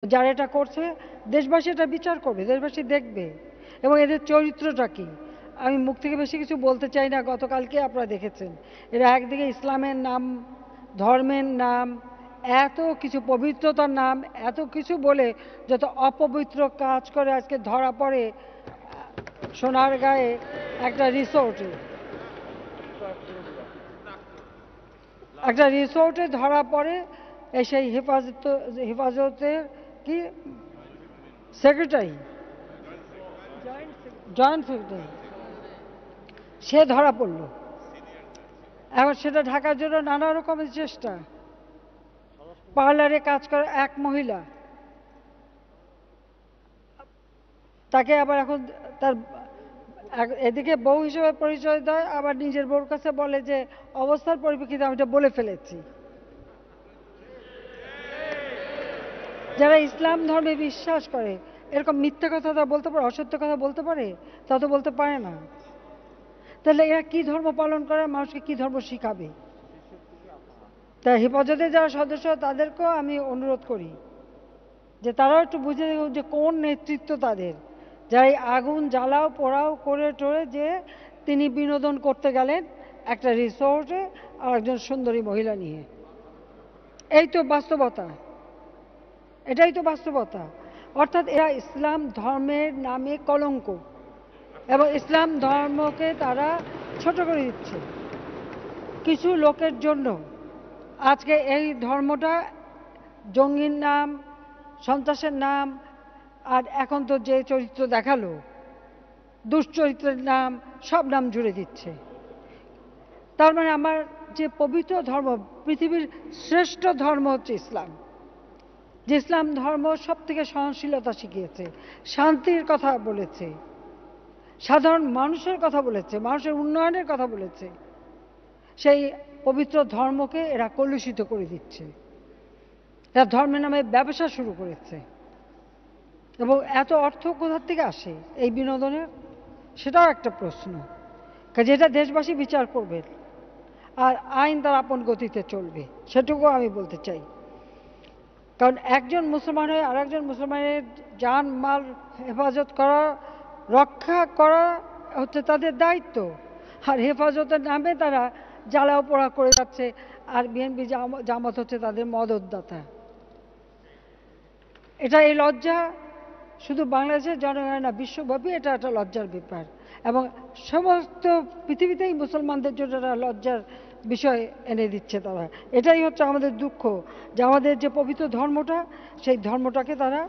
যারা এটা করছে দেশবাসী এটা বিচার করবে, দেশবাসী দেখবে এবং এদের চরিত্রটা কি। আমি মুখ থেকে বেশি কিছু বলতে চাই না। গতকালকে আপনারা দেখেছেন এরা একদিকে ইসলামের নাম, ধর্মের নাম, এত কিছু পবিত্রতার নাম, এত কিছু বলে যত অপবিত্র কাজ করে আজকে ধরা পড়ে সোনারগাঁয়ে একটা রিসোর্টে ধরা পড়ে সেই হেফাজতের কি সেক্রেটারি, জয়েন্ট সেক্রেটারি, সে ধরা পড়ল। এখন সেটা ঢাকার জন্য নানা রকমের চেষ্টা। পার্লারে কাজ করে এক মহিলা, তাকে আবার এখন তার এদিকে বউ হিসেবে পরিচয় দেয়, আবার নিজের বউর কাছে বলে যে অবস্থার পরিপ্রেক্ষিতে আমি এটা বলে ফেলেছি। যারা ইসলাম ধর্মে বিশ্বাস করে এরকম মিথ্যা কথা তা বলতে পারে, অসত্য কথা বলতে পারে? তা তো বলতে পারে না। তাহলে এরা কি ধর্ম পালন করে, মানুষকে কি ধর্ম শিখাবে? তাই হেফাজতের যারা সদস্য তাদেরকেও আমি অনুরোধ করি যে তারাও একটু বুঝে যে কোন নেতৃত্ব তাদের, যারা এই আগুন জ্বালাও পোড়াও করে টোরে যে তিনি বিনোদন করতে গেলেন একটা রিসোর্টে আর একজন সুন্দরী মহিলা নিয়ে। এই তো বাস্তবতা, এটাই তো বাস্তবতা। অর্থাৎ এরা ইসলাম ধর্মের নামে কলঙ্ক এবং ইসলাম ধর্মকে তারা ছোট করে দিচ্ছে কিছু লোকের জন্য। আজকে এই ধর্মটা জঙ্গির নাম, সন্ত্রাসের নাম, আর এখন তো যে চরিত্র দেখালো দুশ্চরিত্রের নাম, সব নাম জুড়ে দিচ্ছে। তার মানে আমার যে পবিত্র ধর্ম, পৃথিবীর শ্রেষ্ঠ ধর্ম হচ্ছে ইসলাম, যে ইসলাম ধর্ম সব থেকে সহনশীলতা শিখিয়েছে, শান্তির কথা বলেছে, সাধারণ মানুষের কথা বলেছে, মানুষের উন্নয়নের কথা বলেছে, সেই পবিত্র ধর্মকে এরা কলুষিত করে দিচ্ছে। এরা ধর্মের নামে ব্যবসা শুরু করেছে এবং এত অর্থ কোথার থেকে আসে এই বিনোদনের, সেটাও একটা প্রশ্ন। যেটা দেশবাসী বিচার করবে আর আইন তার আপন গতিতে চলবে, সেটুকু আমি বলতে চাই। কারণ একজন মুসলমান হয়ে আর একজন মুসলমানের জান মাল হেফাজত করা, রক্ষা করা হচ্ছে তাদের দায়িত্ব। আর হেফাজতের নামে তারা জ্বালাও পোড়া করে যাচ্ছে, আর বিএনপি জামাত হচ্ছে তাদের মদতদাতা। এটা এই লজ্জা শুধু বাংলাদেশের জনগণের না, বিশ্বব্যাপী এটা একটা লজ্জার ব্যাপার এবং সমস্ত পৃথিবীতেই মুসলমানদের জন্য একটা লজ্জার বিষয় এনে দিচ্ছে তারা। এটাই হচ্ছে আমাদের দুঃখ যে আমাদের যে পবিত্র ধর্মটা, সেই ধর্মটাকে তারা